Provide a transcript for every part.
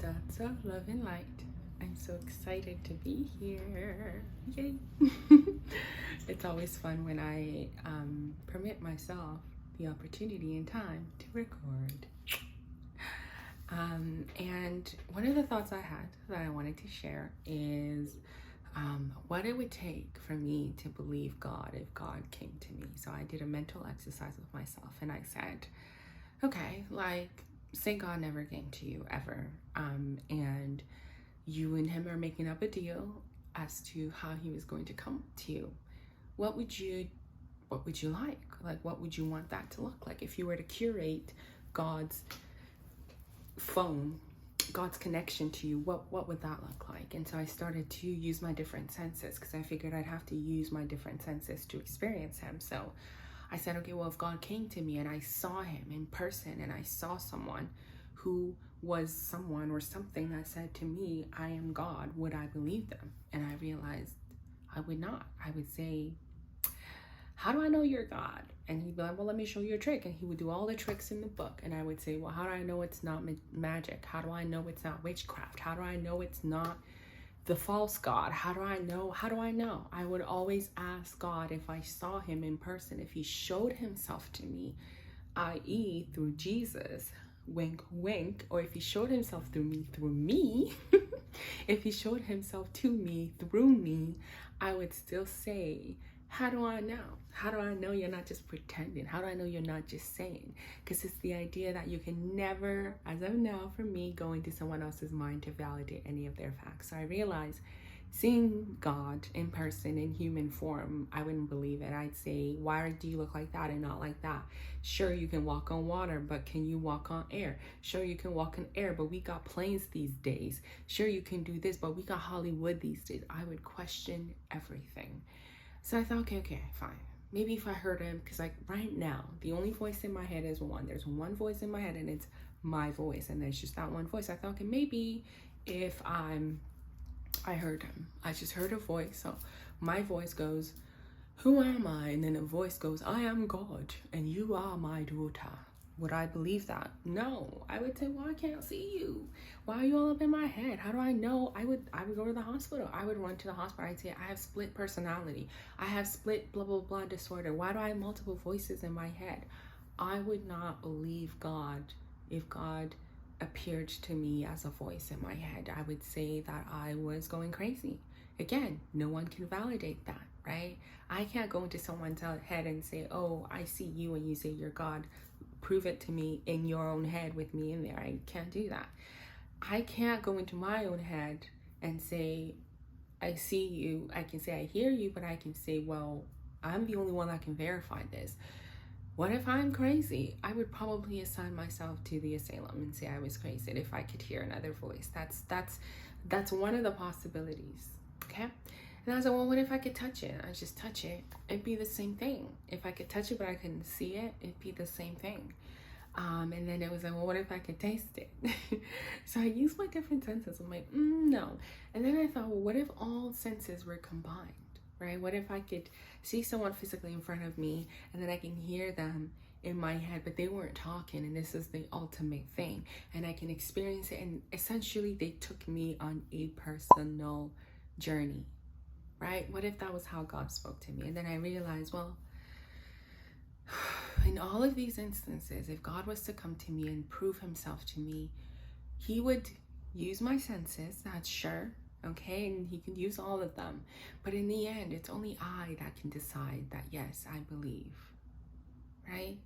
That's a love and light. I'm so excited to be here. Yay! It's always fun when I permit myself the opportunity and time to record. And one of the thoughts I had that I wanted to share is what it would take for me to believe God if God came to me. So I did a mental exercise with myself and I said, okay, like, say God never came to you ever, and you and him are making up a deal as to how he was going to come to you. What would you like? Like, what would you want that to look like? If you were to curate God's phone, God's connection to you, what would that look like? And so I started to use my different senses because I figured I'd have to use my different senses to experience him. So I said, okay, well, if God came to me and I saw him in person and I saw someone who was someone or something that said to me, I am God, would I believe them? And I realized I would not. I would say, how do I know you're God? And he'd be like, well, let me show you a trick. And he would do all the tricks in the book. And I would say, well, how do I know it's not magic? How do I know it's not witchcraft? How do I know it's not the false God? How do I know? I would always ask God if I saw him in person, if he showed himself to me, i.e. through Jesus, wink, wink, or if he showed himself through me, if he showed himself to me through me, I would still say, how do I know? How do I know you're not just pretending? How do I know you're not just saying? Because it's the idea that you can never, as of now for me, go into someone else's mind to validate any of their facts. So I realized seeing God in person in human form, I wouldn't believe it. I'd say, why do you look like that and not like that? Sure, you can walk on water, but can you walk on air? Sure, you can walk on air, but we got planes these days. Sure, you can do this, but we got Hollywood these days. I would question everything. So I thought, okay, fine. Maybe if I heard him, because like right now, the only voice in my head is one. There's one voice in my head and it's my voice. And there's just that one voice. I thought, okay, maybe if I heard him. I just heard a voice. So my voice goes, who am I? And then a voice goes, I am God and you are my daughter. Would I believe that? No. I would say, well, I can't see you. Why are you all up in my head? How do I know? I would go to the hospital. I would run to the hospital. I'd say, I have split personality. I have split blah, blah, blah disorder. Why do I have multiple voices in my head? I would not believe God if God appeared to me as a voice in my head. I would say that I was going crazy. Again, no one can validate that, right? I can't go into someone's head and say, oh, I see you, and you say you're God. Prove it to me in your own head with me in there. I can't do that. I can't go into my own head and say, I see you. I can say I hear you, but I can say, well, I'm the only one that can verify this. What if I'm crazy? I would probably assign myself to the asylum and say I was crazy if I could hear another voice. That's one of the possibilities. Okay? And I was like, well, what if I could touch it? I just touch it. It'd be the same thing. If I could touch it, but I couldn't see it, it'd be the same thing. And then it was like, well, what if I could taste it? So I used my different senses. I'm like, no. And then I thought, well, what if all senses were combined, right? What if I could see someone physically in front of me and then I can hear them in my head, but they weren't talking, and this is the ultimate thing. And I can experience it. And essentially, they took me on a personal journey. Right? What if that was how God spoke to me? And then I realized, well, in all of these instances, if God was to come to me and prove himself to me, he would use my senses, that's sure, okay? And he could use all of them. But in the end, it's only I that can decide that, yes, I believe, right?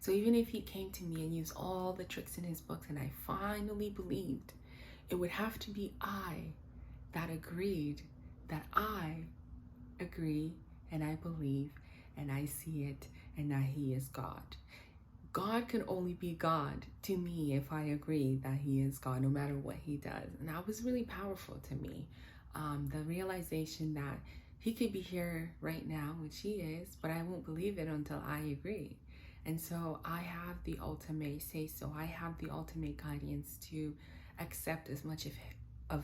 So even if he came to me and used all the tricks in his books and I finally believed, it would have to be I that agreed that I agree and I believe and I see it and that he is God. God can only be God to me if I agree that he is God, no matter what he does. And that was really powerful to me. The realization that he could be here right now, which he is, but I won't believe it until I agree. And so I have the ultimate say so. I have the ultimate guidance to accept as much of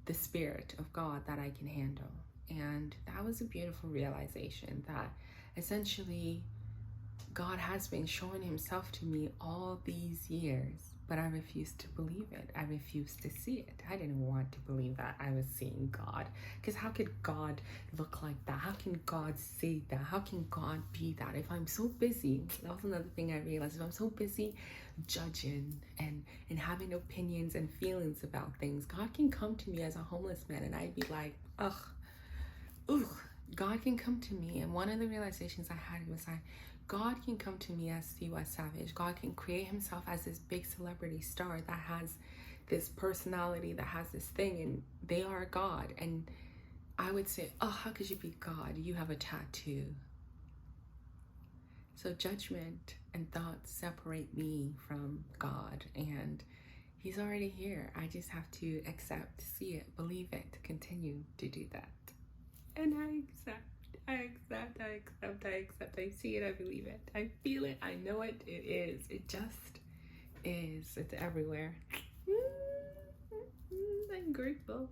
the spirit of God that I can handle. And that was a beautiful realization that essentially God has been showing himself to me all these years, but I refused to believe it. I refused to see it. I didn't want to believe that I was seeing God. Because how could God look like that? How can God say that? How can God be that? If I'm so busy, that was another thing I realized. If I'm so busy judging and having opinions and feelings about things, God can come to me as a homeless man and I'd be like, ugh, God can come to me. And one of the realizations I had was God can come to me as Tiwa Savage. God can create himself as this big celebrity star that has this personality, that has this thing, and they are God. And I would say, oh, how could you be God? You have a tattoo. So judgment and thoughts separate me from God, and he's already here. I just have to accept, see it, believe it, continue to do that. And I accept. I see it, I believe it. I feel it, I know it. It is. It just is. It's everywhere. I'm grateful.